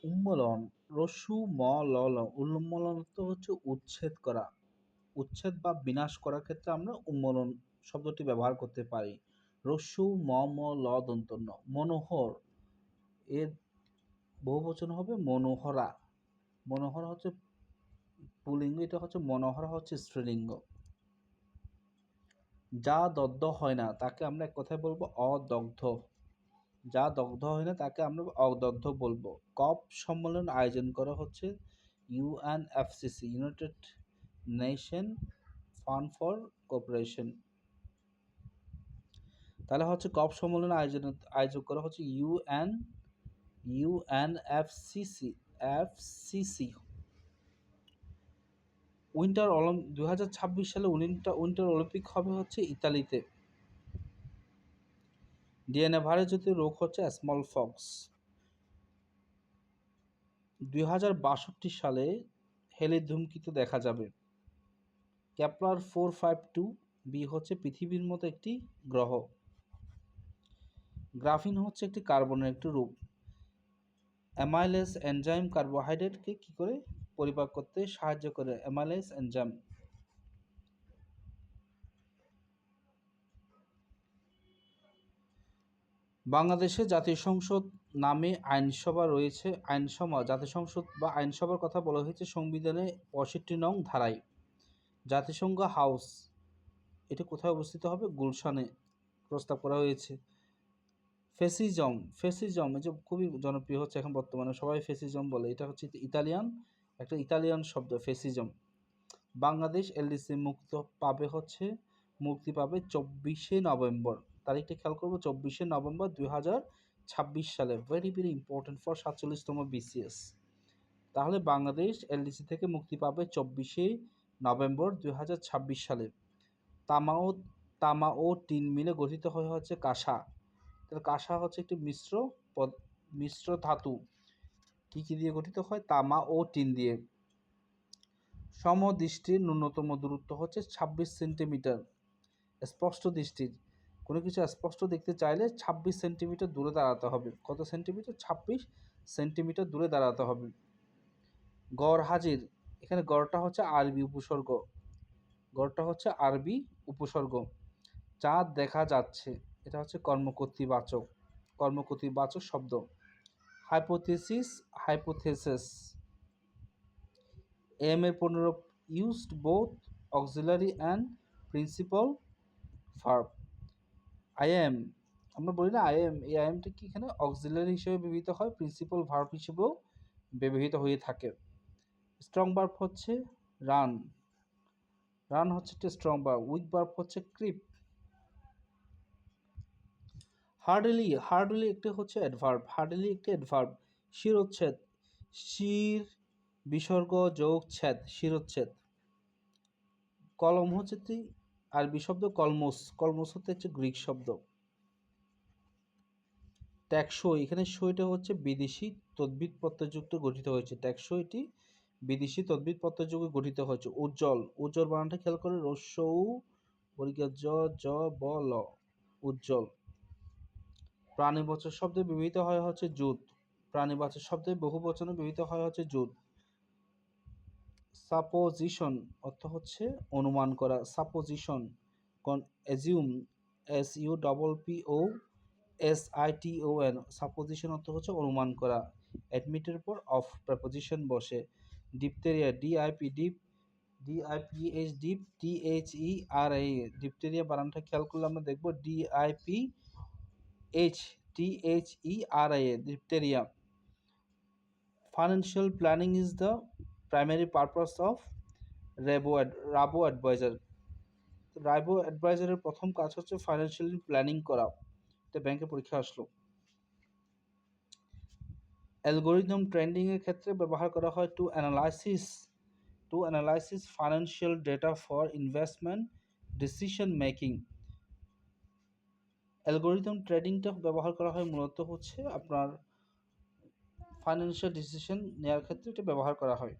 উন্মূলন রস্যু ম ল ল উন্মূলন অর্থ হচ্ছে উচ্ছেদ করা। উচ্ছেদ বা বিনাশ করার ক্ষেত্রে আমরা উন্মূলন শব্দটি ব্যবহার করতে পারি। রস্যু ম ম ল দন্ত ন। মনোহর এর বহুবচন হবে মনোহরা। মনোহর হচ্ছে পুল্লিঙ্গ, এটা হচ্ছে মনোহরা হচ্ছে স্ত্রীলিঙ্গ। যা দগ্ধ হয় না তাকে আমরা এক কথায় বলবো অদগ্ধ। যা দগ্ধ হয় না তাকে আমরা অদগ্ধ বলবো। কপ সম্মেলন আয়োজন করা হচ্ছে ইউএনএফসিসি, United nation fund for cooperation. তাহলে হচ্ছে কপ সম্মেলন আয়োজন করা হচ্ছে ইউএনএফসিসি এফসিসি। উইন্টার 2026 সালে উইন্টার অলিম্পিক হবে হচ্ছে ইতালিতে। ডিএনএ ভাইরাসজনিত রোগ হচ্ছে স্মল পক্স। 2062 সালে হেলির ধূমকেতু দেখা যাবে। কেপলার 452b হচ্ছে পৃথিবীর মতো একটি গ্রহ। গ্রাফিন হচ্ছে একটি কার্বনের একটি রূপ। অ্যামাইলেজ এনজাইম কার্বোহাইড্রেটকে কি করে পরিপাক করতে সাহায্য করে? Amylase enzyme. বাংলাদেশে জাতীয় সংসদ নামে আইনসভা রয়েছে। জাতীয় সংসদ বা আইনসভার কথা বলা হয়েছে সংবিধানে 65 নং ধারায়। জাতিসংঘ হাউস এটা কোথায় অবস্থিত হবে? গুলশানে প্রস্তাব করা হয়েছে। ফেসিজম এই যে খুবই জনপ্রিয় হচ্ছে এখন বর্তমানে, সবাই ফেসিজম বলে। এটা হচ্ছে একটা ইতালিয়ান শব্দ ফেসিজম। বাংলাদেশ এলডিসি মুক্তি পাবে 24শে নভেম্বর। তারিখটা খেয়াল করবো, 24শে নভেম্বর 2026 সালে। ভেরি ভেরি ইম্পর্টেন্ট ফর 47তম বিসিএস। তাহলে বাংলাদেশ এলডিসি থেকে মুক্তি পাবে 24শে নভেম্বর 2026 সালে। তামা ও টিন মিলে গঠিত হয়ে হচ্ছে কাঁসা। তাহলে কাঁসা হচ্ছে একটি মিশ্র ধাতু। কি দিয়ে গঠিত হয়? তামা ও টিন দিয়ে। সমদৃষ্টির ন্যূনতম দূরত্ব হচ্ছে 26 সেন্টিমিটার। স্পষ্ট দৃষ্টির কোনো কিছু স্পষ্ট দেখতে চাইলে 26 সেন্টিমিটার দূরে দাঁড়াতে হবে। কত সেন্টিমিটার? 26 সেন্টিমিটার দূরে দাঁড়াতে হবে। গড় হাজির, এখানে গড়টা হচ্ছে আরবি উপসর্গ। চাঁদ দেখা যাচ্ছে, এটা হচ্ছে কর্মকর্তৃবাচক শব্দ। হাইপোথেসিস এম এর পুনরূপ used both auxiliary and principal verb. I am, আমরা বলি না এই আইএমটা কি এখানে অক্সিলারি হিসেবে ব্যবহৃত হয়, প্রিন্সিপাল ভার্ব হিসেবেও ব্যবহৃত হয়ে থাকে। স্ট্রং ভার্ব হচ্ছে রান হচ্ছে একটা স্ট্রং ভার্ব। উইক ভার্ব হচ্ছে ক্রিপ। হার্ডলি একটি হচ্ছে অ্যাডভার্ব। শিরোচ্ছেদ, শির বিসর্গ যোগ ছেদ, শিরোচ্ছেদ। কলম হচ্ছে একটি আরবি শব্দ। কলমোস হচ্ছে গ্রিক শব্দ। ট্যাক্সই, এখানে সইটা হচ্ছে বিদেশি তদ্বির প্রত্যয়যুক্ত গঠিত হয়েছে। ট্যাক্সইটি বিদেশি তদ্বির প্রত্যয়যুক্ত গঠিত হয়েছে। উজ্জ্বল বানানটা খেয়াল করে, রস্যউ জ ব ল, উজ্জ্বল। প্রাণীবাচক শব্দে ব্যবহৃত হয় হচ্ছে জুত। প্রাণীবাচক শব্দে বহু বচনে ব্যবহৃত হয় হচ্ছে জুত। সাপোজিশন অর্থ হচ্ছে অনুমান করা। সাপোজিশন এজিউম, SUPPOSITON, সাপোজিশন অর্থ হচ্ছে অনুমান করা। অ্যাডমিটের পর অফ প্রেপোজিশন বসে। ডিপথেরিয়া, DIPTHERIA, ডিপথেরিয়া বানানটা খেয়াল করলে আমরা দেখব DIPHTHERIA, diphtheria. Financial planning is the primary purpose of Rabo advisor. Rabo অ্যাডভাইজারের প্রথম কাজ হচ্ছে ফাইন্যান্সিয়াল প্ল্যানিং করা। এটা ব্যাংকে পরীক্ষা আসলো। অ্যালগরিদম ট্রেন্ডিং এর ক্ষেত্রে ব্যবহার করা হয় to analysis financial data for investment decision making. Algorithm ট্রেডিংটা ব্যবহার করা হয় মূলত হচ্ছে আপনার ফাইন্যান্সিয়াল ডিসিশন নেওয়ার ক্ষেত্রে এটা ব্যবহার করা হয়।